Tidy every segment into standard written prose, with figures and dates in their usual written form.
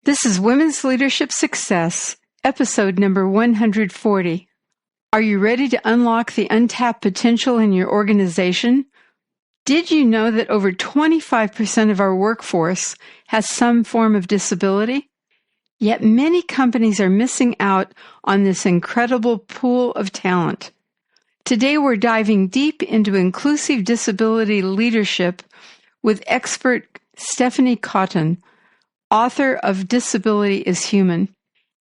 This is Women's Leadership Success, episode number 140. Are you ready to unlock the untapped potential in your organization? Did you know that over 25% of our workforce has some form of disability? Yet many companies are missing out on this incredible pool of talent. Today we're diving deep into inclusive disability leadership with expert Stephanie Cawthon, author of Disability is Human.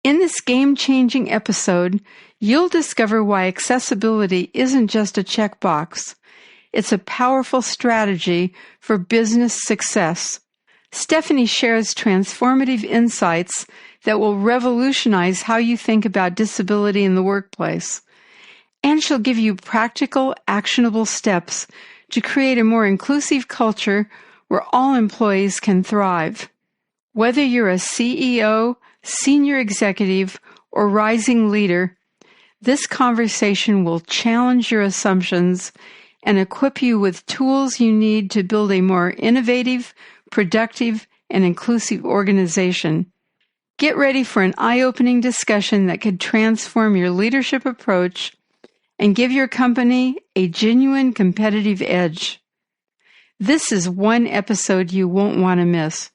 In this game-changing episode, you'll discover why accessibility isn't just a checkbox. It's a powerful strategy for business success. Stephanie shares transformative insights that will revolutionize how you think about disability in the workplace. And she'll give you practical, actionable steps to create a more inclusive culture where all employees can thrive. Whether you're a CEO, senior executive, or rising leader, this conversation will challenge your assumptions and equip you with tools you need to build a more innovative, productive, and inclusive organization. Get ready for an eye-opening discussion that could transform your leadership approach and give your company a genuine competitive edge. This is one episode you won't want to miss.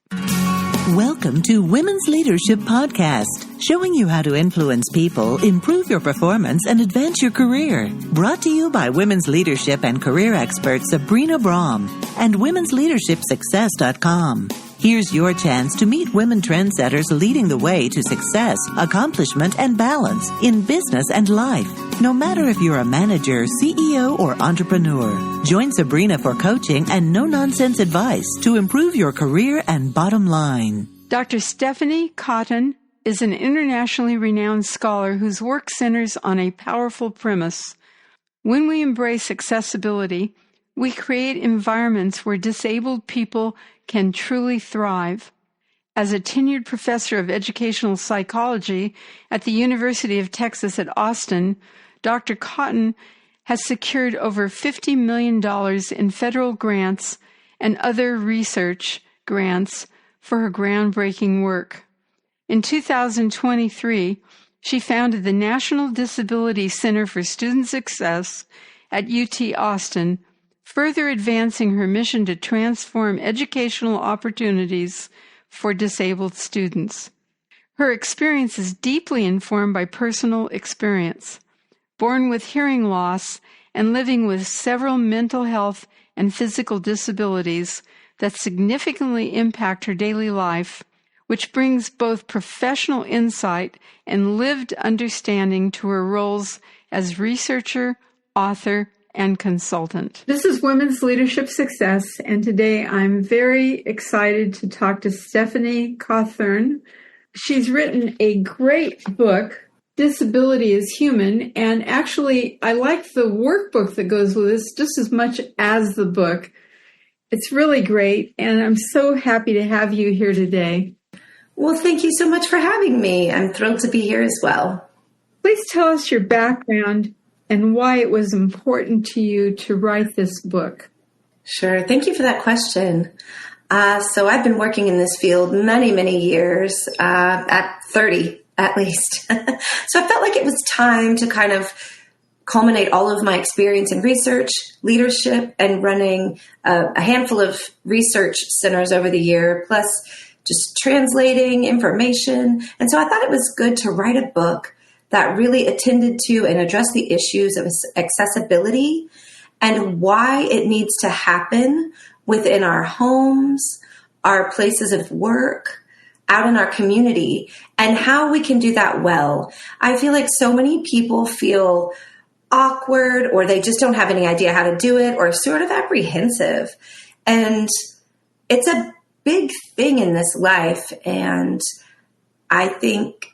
Welcome to Women's Leadership Podcast, showing you how to influence people, improve your performance, and advance your career. Brought to you by women's leadership and career expert Sabrina Brahm and womensleadershipsuccess.com. Here's your chance to meet women trendsetters leading the way to success, accomplishment, and balance in business and life. No matter if you're a manager, CEO, or entrepreneur, join Sabrina for coaching and no-nonsense advice to improve your career and bottom line. Dr. Stephanie Cawthon is an internationally renowned scholar whose work centers on a powerful premise. When we embrace accessibility, we create environments where disabled people can truly thrive. As a tenured professor of educational psychology at the University of Texas at Austin, Dr. Cawthon has secured over $50 million in federal grants and other research grants for her groundbreaking work. In 2023, she founded the National Disability Center for Student Success at UT Austin, further advancing her mission to transform educational opportunities for disabled students. Her experience is deeply informed by personal experience. Born with hearing loss and living with several mental health and physical disabilities that significantly impact her daily life, which brings both professional insight and lived understanding to her roles as researcher, author, and consultant. This is Women's Leadership Success, and today I'm very excited to talk to Stephanie Cawthon. She's written a great book, Disability is Human, and actually I like the workbook that goes with this just as much as the book. It's really great, and I'm so happy to have you here today. Well, thank you so much for having me. I'm thrilled to be here as well. Please tell us your background and why it was important to you to write this book. Sure. Thank you for that question. So I've been working in this field many, many years, at 30 at least. So I felt like it was time to kind of culminate all of my experience in research, leadership, and running a handful of research centers over the year, plus just translating information. And so I thought it was good to write a book that really attended to and addressed the issues of accessibility and why it needs to happen within our homes, our places of work, out in our community, and how we can do that well. I feel like so many people feel awkward, or they just don't have any idea how to do it, or sort of apprehensive. And it's a big thing in this life. And I think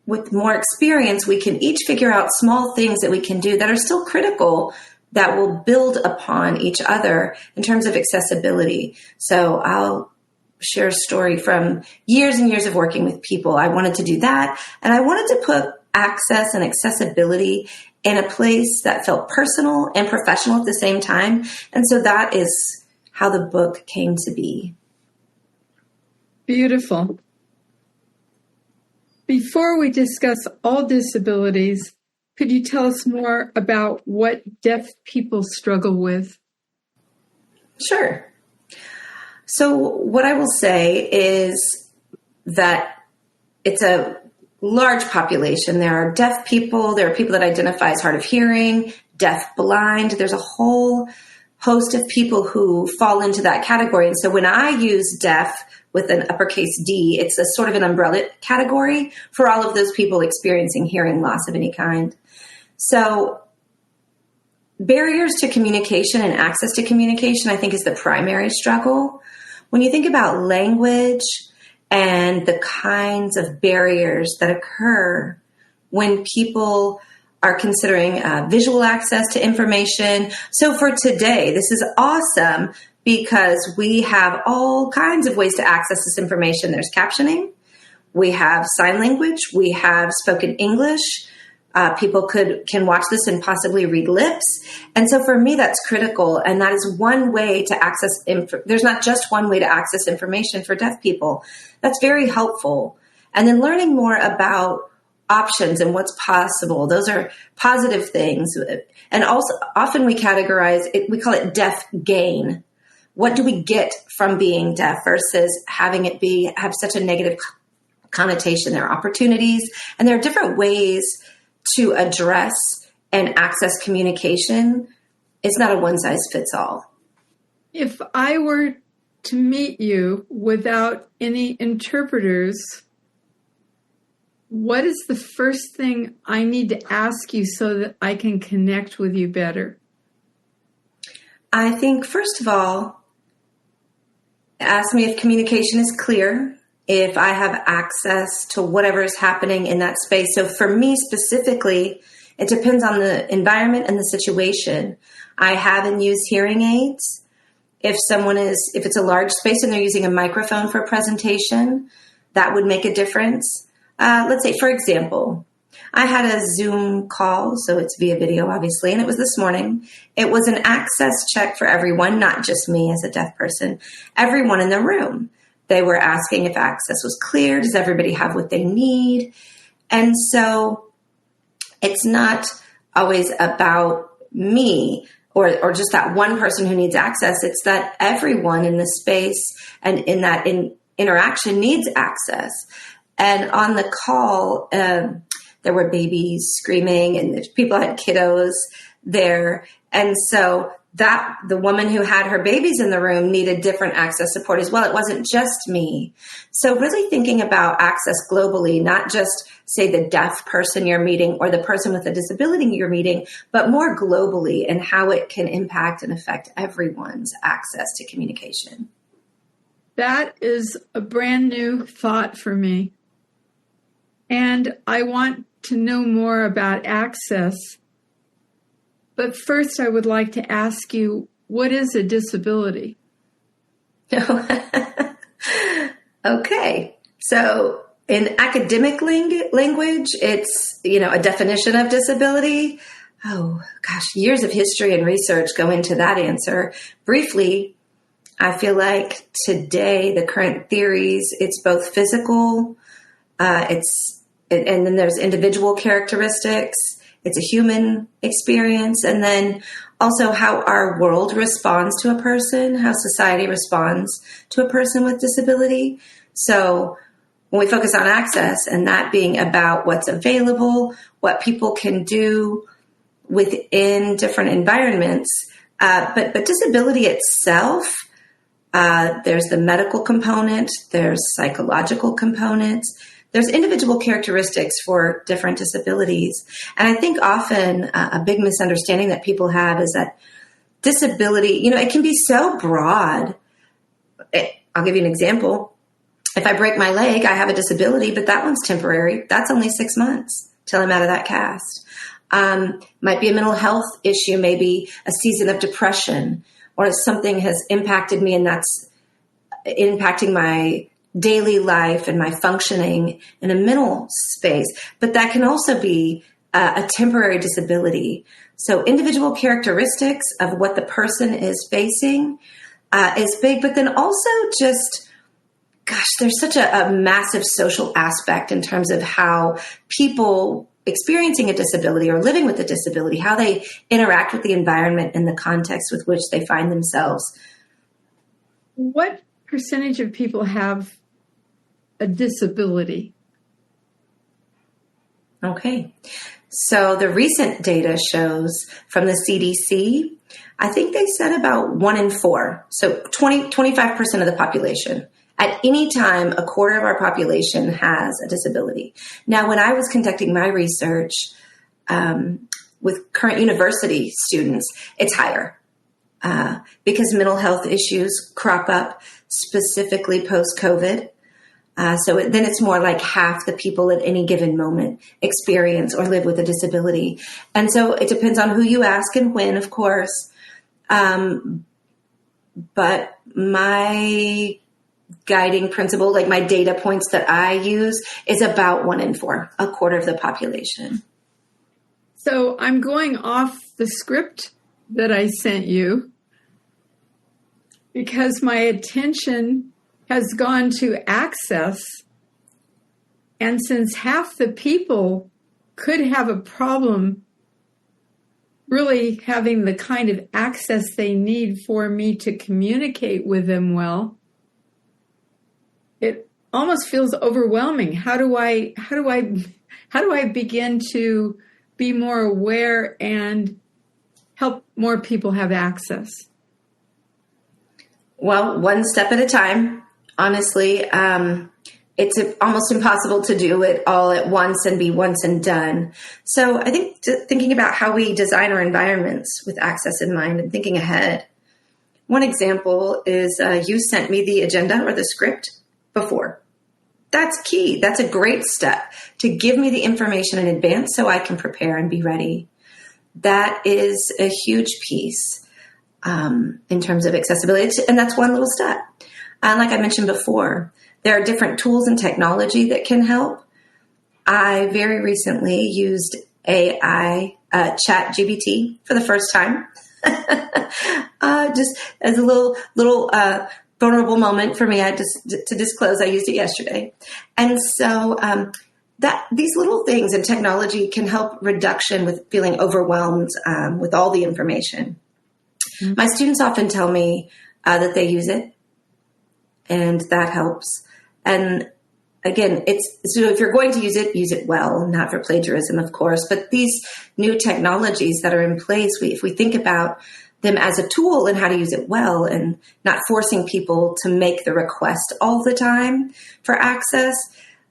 with more experience, we can each figure out small things that we can do that are still critical, that will build upon each other in terms of accessibility. So I'll share a story from years and years of working with people. I wanted to do that. And I wanted to put access and accessibility in a place that felt personal and professional at the same time. And so that is how the book came to be. Beautiful. Before we discuss all disabilities, could you tell us more about what deaf people struggle with? Sure. So what I will say is that it's a large population. There are deaf people. There are people that identify as hard of hearing, deaf blind. There's a whole host of people who fall into that category. And so when I use deaf with an uppercase D, it's a sort of an umbrella category for all of those people experiencing hearing loss of any kind. So barriers to communication and access to communication, I think, is the primary struggle. When you think about language and the kinds of barriers that occur when people are considering visual access to information. So for today, this is awesome because we have all kinds of ways to access this information. There's captioning, we have sign language, we have spoken English. People can watch this and possibly read lips. And so for me, that's critical. And that is one way to access. There's not just one way to access information for deaf people. That's very helpful. And then learning more about options and what's possible. Those are positive things. And also often we categorize it, we call it deaf gain. What do we get from being deaf versus having it have such a negative connotation? There are opportunities and there are different ways to address and access communication. It's not a one size fits all. If I were to meet you without any interpreters, what is the first thing I need to ask you so that I can connect with you better? I think, first of all, ask me if communication is clear, if I have access to whatever is happening in that space. So for me specifically, it depends on the environment and the situation. I have and use hearing aids. If it's a large space and they're using a microphone for a presentation, that would make a difference. Let's say, for example, I had a Zoom call, so it's via video, obviously, and it was this morning. It was an access check for everyone, not just me as a deaf person, everyone in the room. They were asking if access was clear. Does everybody have what they need? And so it's not always about me or just that one person who needs access. It's that everyone in the space and in that interaction needs access. And on the call, there were babies screaming and people had kiddos there. And so the woman who had her babies in the room needed different access support as well. It wasn't just me. So really thinking about access globally, not just say the deaf person you're meeting or the person with a disability you're meeting, but more globally and how it can impact and affect everyone's access to communication. That is a brand new thought for me. And I want to know more about access. But first, I would like to ask you, what is a disability? Okay. So in academic language, it's, a definition of disability. Oh, gosh, years of history and research go into that answer. Briefly, I feel like today, the current theories, it's both physical, and then there's individual characteristics. It's a human experience. And then also how our world responds to a person, how society responds to a person with disability. So when we focus on access and that being about what's available, what people can do within different environments, but disability itself, there's the medical component, there's psychological components, there's individual characteristics for different disabilities. And I think often a big misunderstanding that people have is that disability, it can be so broad. I'll give you an example. If I break my leg, I have a disability, but that one's temporary. That's only 6 months till I'm out of that cast. Might be a mental health issue, maybe a season of depression, or something has impacted me and that's impacting my daily life and my functioning in a mental space. But that can also be a temporary disability. So individual characteristics of what the person is facing is big, but then also just gosh, there's such a massive social aspect in terms of how people experiencing a disability or living with a disability, how they interact with the environment and the context with which they find themselves. What percentage of people have a disability? Okay. So the recent data shows from the CDC, I think they said about 1 in 4. So 25% of the population. At any time, a quarter of our population has a disability. Now, when I was conducting my research with current university students, it's higher because mental health issues crop up specifically post-COVID. Then it's more like half the people at any given moment experience or live with a disability. And so it depends on who you ask and when, of course. But my guiding principle, like my data points that I use, is about 1 in 4, a quarter of the population. So I'm going off the script that I sent you because my attention has gone to access. And since half the people could have a problem really having the kind of access they need for me to communicate with them well, it almost feels overwhelming. How do I begin to be more aware and help more people have access? Well, one step at a time. Honestly, it's almost impossible to do it all at once and be once and done. So I think thinking about how we design our environments with access in mind and thinking ahead. One example is you sent me the agenda or the script before. That's key. That's a great step to give me the information in advance so I can prepare and be ready. That is a huge piece in terms of accessibility. And that's one little step. Like I mentioned before, there are different tools and technology that can help. I very recently used AI chat GBT for the first time. Just as a little vulnerable moment for me, I to disclose I used it yesterday. And so that these little things in technology can help reduction with feeling overwhelmed with all the information. Mm-hmm. My students often tell me that they use it, and that helps. And again, so if you're going to use it well, not for plagiarism, of course. But these new technologies that are in place, if we think about them as a tool and how to use it well, and not forcing people to make the request all the time for access.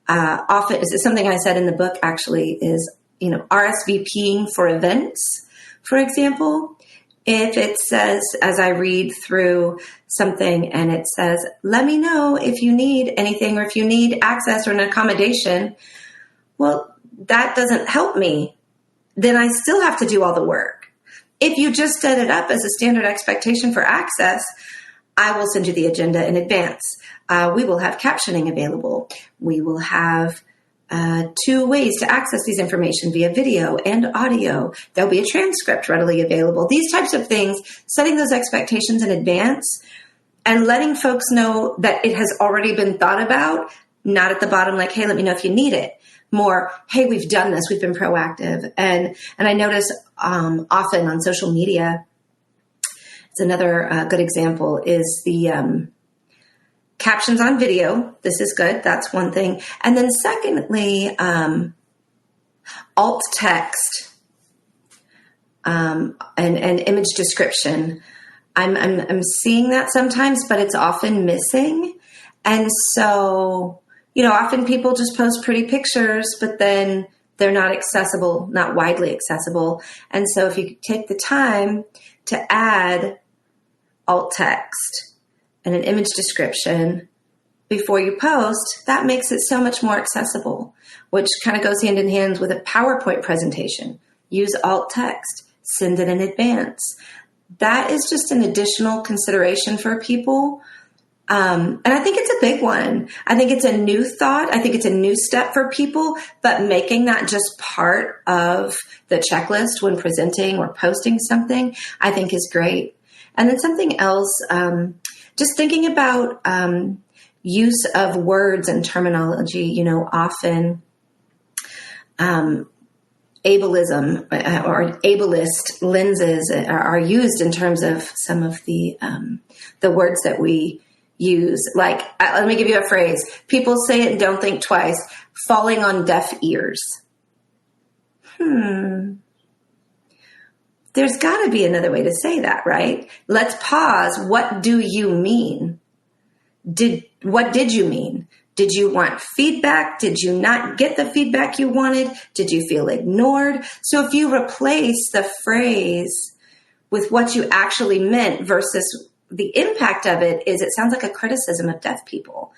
Often, this is something I said in the book. Actually, is RSVPing for events, for example. If it says, as I read through something and it says, let me know if you need anything or if you need access or an accommodation, well, that doesn't help me. Then I still have to do all the work. If you just set it up as a standard expectation for access, I will send you the agenda in advance. We will have captioning available. We will have 2 ways to access these information via video and audio. There'll be a transcript readily available. These types of things, setting those expectations in advance and letting folks know that it has already been thought about, not at the bottom like, hey, let me know if you need it. More, hey, we've done this, we've been proactive. And I notice often on social media, it's another good example, is the captions on video. This is good. That's one thing. And then secondly, alt text and image description. I'm seeing that sometimes, but it's often missing. And so, often people just post pretty pictures, but then they're not accessible, not widely accessible. And so if you take the time to add alt text and an image description before you post, that makes it so much more accessible, which kind of goes hand in hand with a PowerPoint presentation. Use alt text, send it in advance. That is just an additional consideration for people. And I think it's a big one. I think it's a new thought. I think it's a new step for people, but making that just part of the checklist when presenting or posting something, I think is great. And then something else, just thinking about use of words and terminology, often ableism or ableist lenses are used in terms of some of the words that we use. Like, let me give you a phrase. People say it and don't think twice. Falling on deaf ears. There's got to be another way to say that, right? Let's pause. What do you mean? What did you mean? Did you want feedback? Did you not get the feedback you wanted? Did you feel ignored? So if you replace the phrase with what you actually meant versus the impact of it sounds like a criticism of deaf people.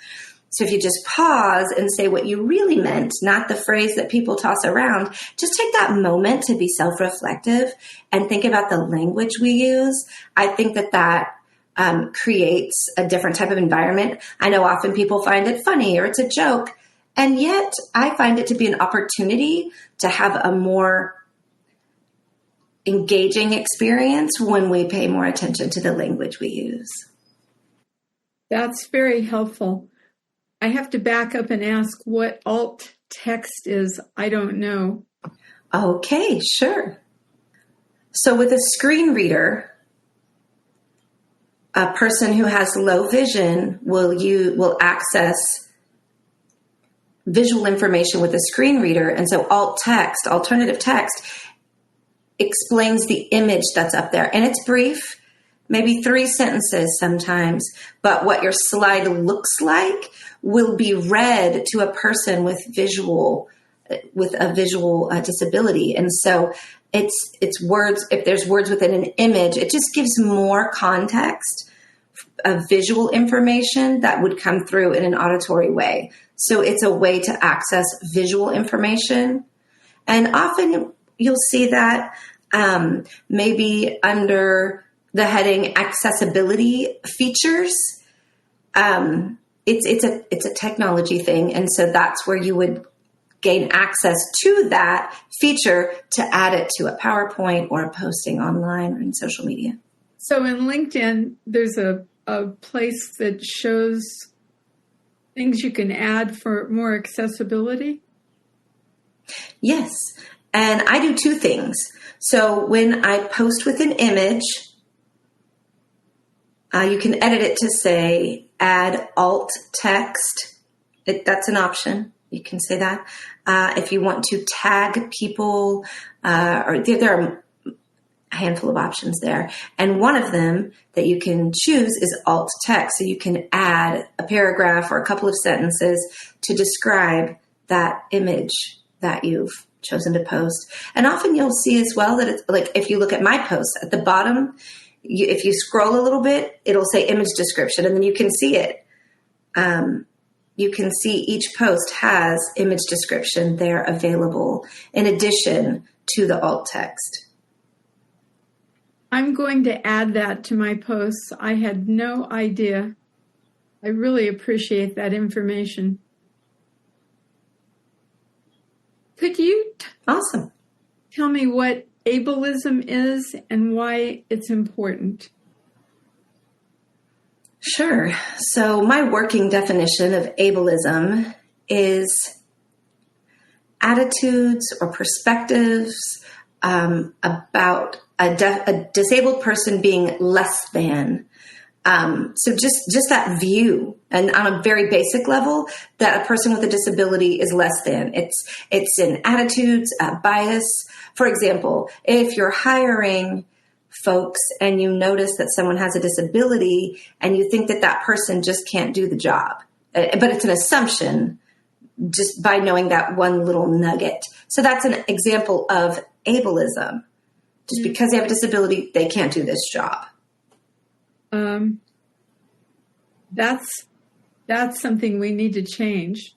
So if you just pause and say what you really meant, not the phrase that people toss around, just take that moment to be self-reflective and think about the language we use. I think that creates a different type of environment. I know often people find it funny or it's a joke, and yet I find it to be an opportunity to have a more engaging experience when we pay more attention to the language we use. That's very helpful. I have to back up and ask what alt text is. I don't know. Okay, sure. So with a screen reader, a person who has low vision will access visual information with a screen reader. And so alt text, alternative text, explains the image that's up there. And it's brief, maybe 3 sentences sometimes, but what your slide looks like will be read to a person with a visual disability. And so it's words. If there's words within an image, it just gives more context of visual information that would come through in an auditory way. So it's a way to access visual information. And often you'll see that maybe under the heading accessibility features. It's a technology thing. And so that's where you would gain access to that feature to add it to a PowerPoint or a posting online or in social media. So in LinkedIn, there's a place that shows things you can add for more accessibility? Yes. And I do 2 things. So when I post with an image, you can edit it to say add alt text. That's an option. You can say that. If you want to tag people, or there are a handful of options there. And one of them that you can choose is alt text. So you can add a paragraph or a couple of sentences to describe that image that you've chosen to post. And often you'll see as well that it's like, if you look at my posts at the bottom, if you scroll a little bit, it'll say image description, and then you can see it. You can see each post has image description there available in addition to the alt text. I'm going to add that to my posts. I had no idea. I really appreciate that information. Could you Awesome. tell me what ableism is and why it's important? Sure. So my working definition of ableism is attitudes or perspectives about a disabled person being less than. So just that view, and on a very basic level, that a person with a disability is less than. It's in attitudes, bias. For example, if you're hiring folks and you notice that someone has a disability and you think that person just can't do the job, but it's an assumption just by knowing that one little nugget. So that's an example of ableism. Just because they have a disability, they can't do this job. That's something we need to change.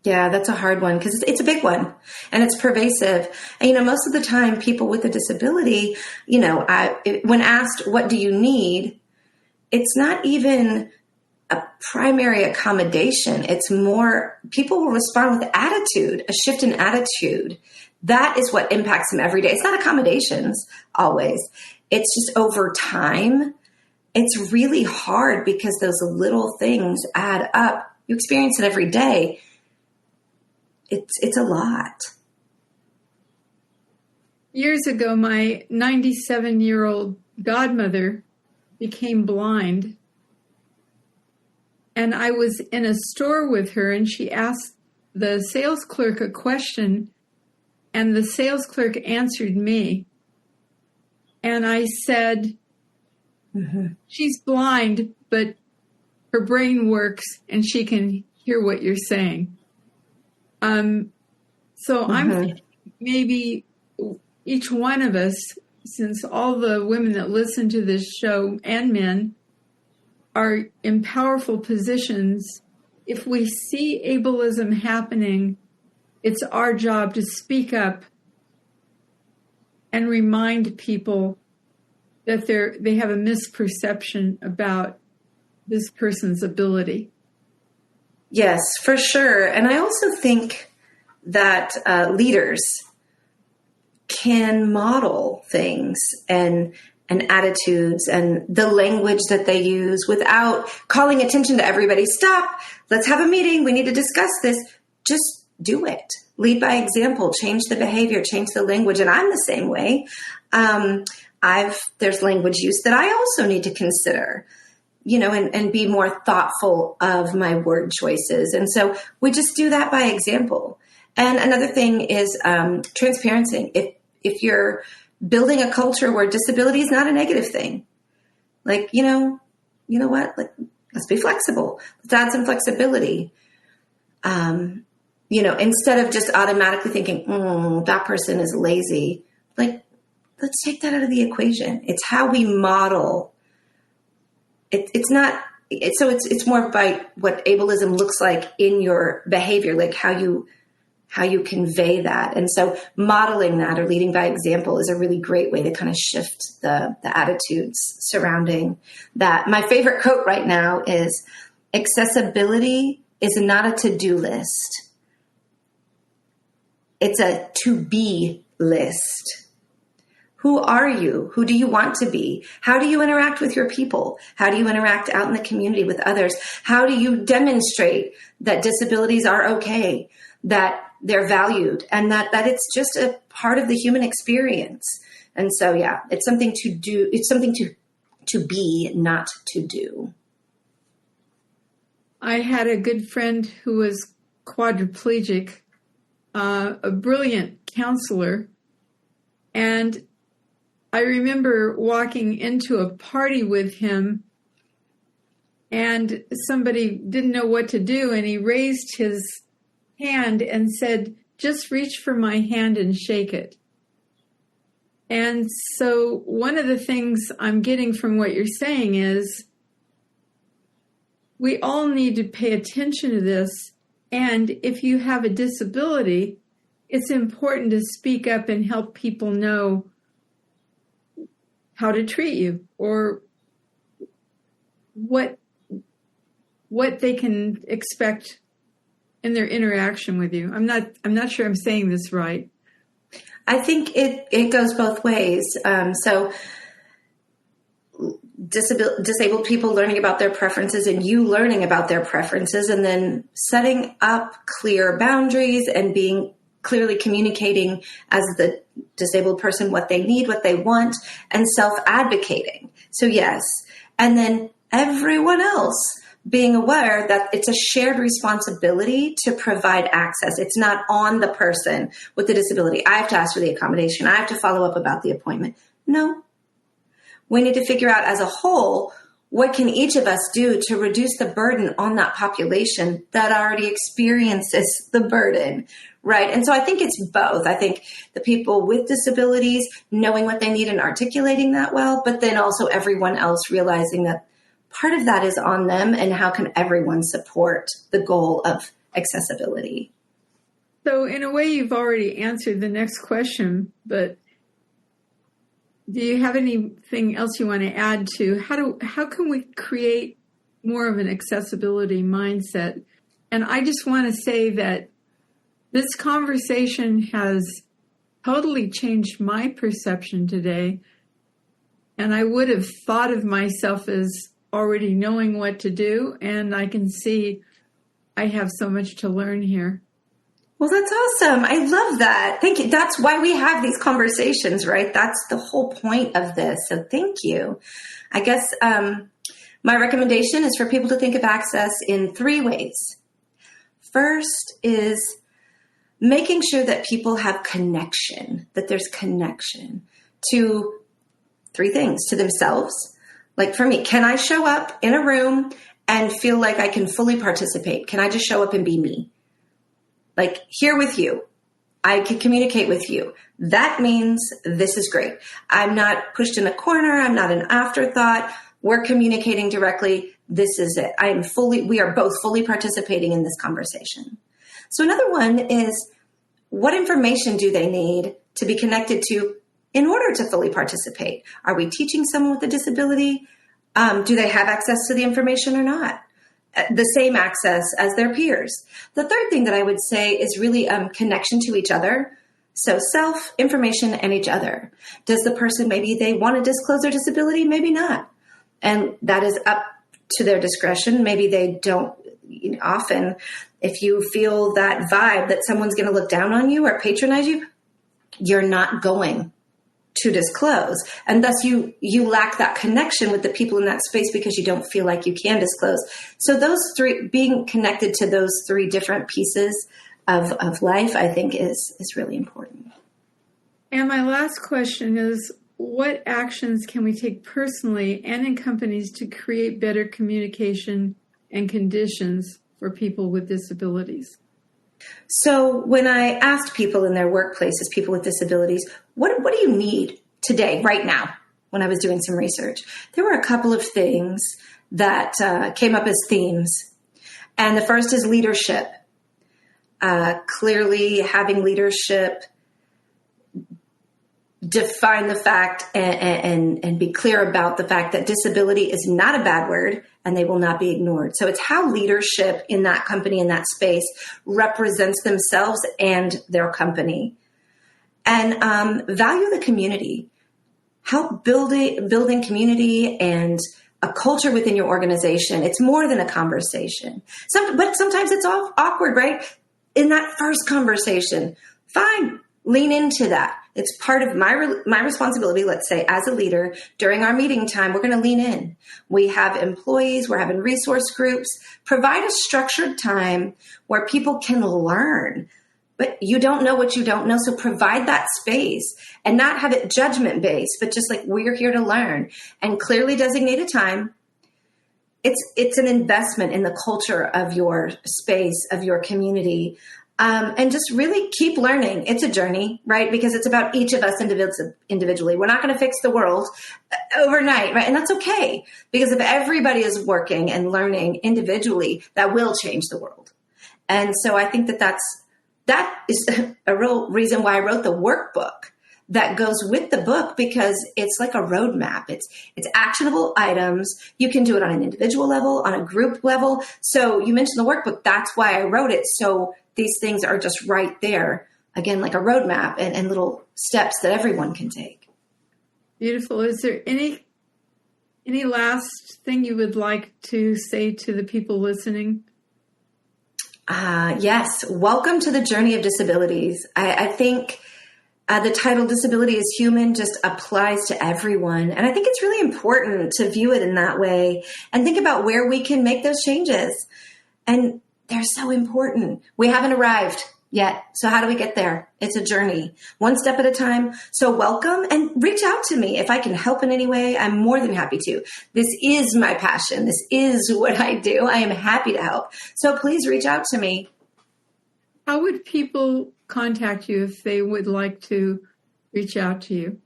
Yeah, that's a hard one because it's a big one and it's pervasive. And, most of the time people with a disability, when asked, what do you need? It's not even a primary accommodation. It's more, people will respond with attitude, a shift in attitude. That is what impacts them every day. It's not accommodations always. It's just over time. it's really hard because those little things add up. You experience it every day. It's a lot. Years ago, my 97-year-old godmother became blind. And I was in a store with her, and she asked the sales clerk a question, and the sales clerk answered me. And I said, she's blind, but her brain works, and she can hear what you're saying. I'm thinking maybe each one of us, since all the women that listen to this show and men are in powerful positions, if we see ableism happening, it's our job to speak up and remind people that they have a misperception about this person's ability. Yes, for sure. And I also think that leaders can model things and attitudes and the language that they use without calling attention to everybody. Stop, let's have a meeting. We need to discuss this. Just do it. Lead by example, change the behavior, change the language. And I'm the same way. There's language use that I also need to consider, and be more thoughtful of my word choices. And so we just do that by example. And another thing is transparency. If you're building a culture where disability is not a negative thing, like, you know what, like, let's be flexible. Let's add some flexibility. Instead of just automatically thinking, that person is lazy, like, let's take that out of the equation. It's how we model. It's more by what ableism looks like in your behavior, like how you convey that. And so modeling that or leading by example is a really great way to kind of shift the attitudes surrounding that. My favorite quote right now is, accessibility is not a to-do list. It's a to-be list. Who are you? Who do you want to be? How do you interact with your people? How do you interact out in the community with others? How do you demonstrate that disabilities are okay, that they're valued, and that it's just a part of the human experience? And so, yeah, it's something to do. It's something to be, not to do. I had a good friend who was quadriplegic, a brilliant counselor, and I remember walking into a party with him, and somebody didn't know what to do, and he raised his hand and said, just reach for my hand and shake it. And so one of the things I'm getting from what you're saying is we all need to pay attention to this. And if you have a disability, it's important to speak up and help people know how to treat you or what they can expect in their interaction with you. I'm not sure I'm saying this right. I think it goes both ways. So disabled people learning about their preferences and you learning about their preferences, and then setting up clear boundaries and being clearly communicating as the disabled person what they need, what they want, and self-advocating. So yes. And then everyone else being aware that it's a shared responsibility to provide access. It's not on the person with the disability. I have to ask for the accommodation. I have to follow up about the appointment. No. We need to figure out as a whole, what can each of us do to reduce the burden on that population that already experiences the burden, right? And so I think it's both. I think the people with disabilities knowing what they need and articulating that well, but then also everyone else realizing that part of that is on them, and how can everyone support the goal of accessibility? So in a way, you've already answered the next question, but do you have anything else you want to add to how can we create more of an accessibility mindset? And I just want to say that this conversation has totally changed my perception today. And I would have thought of myself as already knowing what to do, and I can see I have so much to learn here. Well, that's awesome. I love that. Thank you. That's why we have these conversations, right? That's the whole point of this. So thank you. I guess my recommendation is for people to think of access in 3 ways. First is making sure that people have connection, that there's connection to 3 things: to themselves. Like for me, can I show up in a room and feel like I can fully participate? Can I just show up and be me? Like here with you, I can communicate with you. That means this is great. I'm not pushed in a corner. I'm not an afterthought. We're communicating directly. This is it. We are both fully participating in this conversation. So another one is, what information do they need to be connected to in order to fully participate? Are we teaching someone with a disability? Do they have access to the information or not? The same access as their peers. The third thing that I would say is really connection to each other. So self, information, and each other. Does the person, maybe they want to disclose their disability, maybe not. And that is up to their discretion. Maybe they don't. Often, if you feel that vibe that someone's going to look down on you or patronize you, you're not going to disclose. And thus you lack that connection with the people in that space because you don't feel like you can disclose. So those 3, being connected to those 3 different pieces of life, I think is really important. And my last question is, what actions can we take personally and in companies to create better communication and conditions for people with disabilities? So when I asked people in their workplaces, people with disabilities, what do you need today, right now, when I was doing some research? There were a couple of things that came up as themes. And the first is leadership. Clearly having leadership define the fact and be clear about the fact that disability is not a bad word and they will not be ignored. So it's how leadership in that company, in that space, represents themselves and their company. And value the community. Help building community and a culture within your organization. It's more than a conversation. But sometimes it's awkward, right? In that first conversation, fine, lean into that. It's part of my responsibility, let's say, as a leader. During our meeting time, we're going to lean in. We have employees, we're having resource groups. Provide a structured time where people can learn. But you don't know what you don't know, so provide that space and not have it judgment-based, but just like, we're here to learn, and clearly designate a time. It's an investment in the culture of your space, of your community. And just really keep learning. It's a journey, right? Because it's about each of us individually. We're not going to fix the world overnight, right? And that's okay, because if everybody is working and learning individually, that will change the world. And so I think that is a real reason why I wrote the workbook that goes with the book, because it's like a roadmap. It's actionable items. You can do it on an individual level, on a group level. So you mentioned the workbook. That's why I wrote it. So these things are just right there, again, like a roadmap and little steps that everyone can take. Beautiful. Is there any last thing you would like to say to the people listening? Yes. Welcome to the journey of disabilities. I think the title Disability is Human just applies to everyone. And I think it's really important to view it in that way and think about where we can make those changes. And they're so important. We haven't arrived yet. So how do we get there? It's a journey, one step at a time. So welcome, and reach out to me. If I can help in any way, I'm more than happy to. This is my passion. This is what I do. I am happy to help. So please reach out to me. How would people contact you if they would like to reach out to you?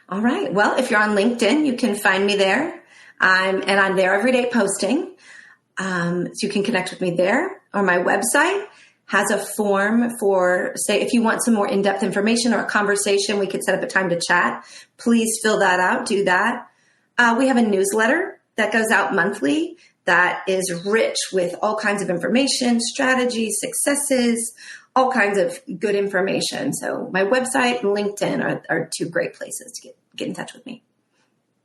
All right. Well, if you're on LinkedIn, you can find me there. I'm there every day posting. So you can connect with me there, or my website has a form for, say, if you want some more in-depth information or a conversation, we could set up a time to chat. Please fill that out. Do that. We have a newsletter that goes out monthly that is rich with all kinds of information, strategies, successes, all kinds of good information. So my website and LinkedIn are 2 great places to get in touch with me.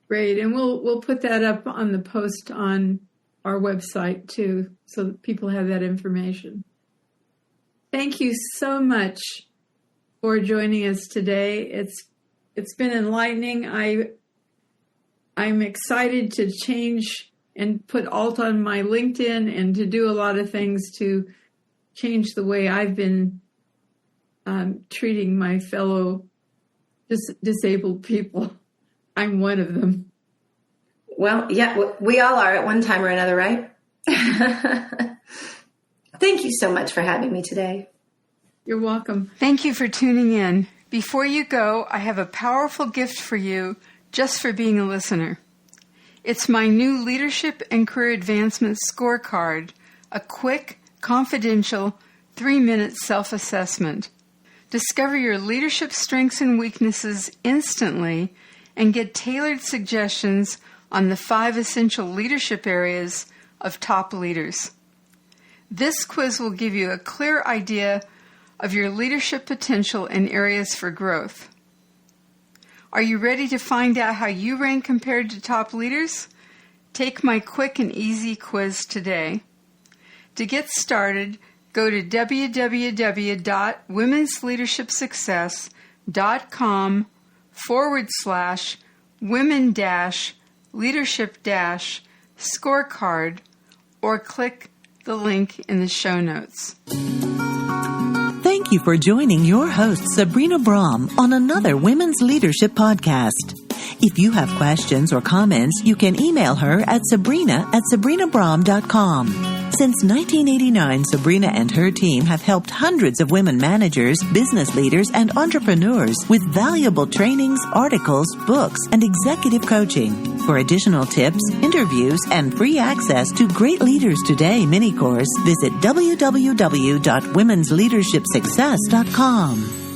Great. And we'll put that up on the post on our website too, so that people have that information. Thank you so much for joining us today. It's been enlightening. I'm excited to change and put alt on my LinkedIn and to do a lot of things to change the way I've been treating my fellow disabled people. I'm one of them. Well, yeah, we all are at one time or another, right? Thank you so much for having me today. You're welcome. Thank you for tuning in. Before you go, I have a powerful gift for you just for being a listener. It's my new Leadership and Career Advancement Scorecard, a quick, confidential, 3-minute self-assessment. Discover your leadership strengths and weaknesses instantly and get tailored suggestions on the 5 essential leadership areas of top leaders. This quiz will give you a clear idea of your leadership potential and areas for growth. Are you ready to find out how you rank compared to top leaders? Take my quick and easy quiz today. To get started, go to www.womensleadershipsuccess.com/women-leadership-scorecard or click the link in the show notes. Thank you for joining your host, Sabrina Brahm, on another Women's Leadership Podcast. If you have questions or comments, you can email her at sabrina@sabrinabrahm.com. Since 1989, Sabrina and her team have helped hundreds of women managers, business leaders, and entrepreneurs with valuable trainings, articles, books, and executive coaching. For additional tips, interviews, and free access to Great Leaders Today mini-course, visit www.womensleadershipsuccess.com.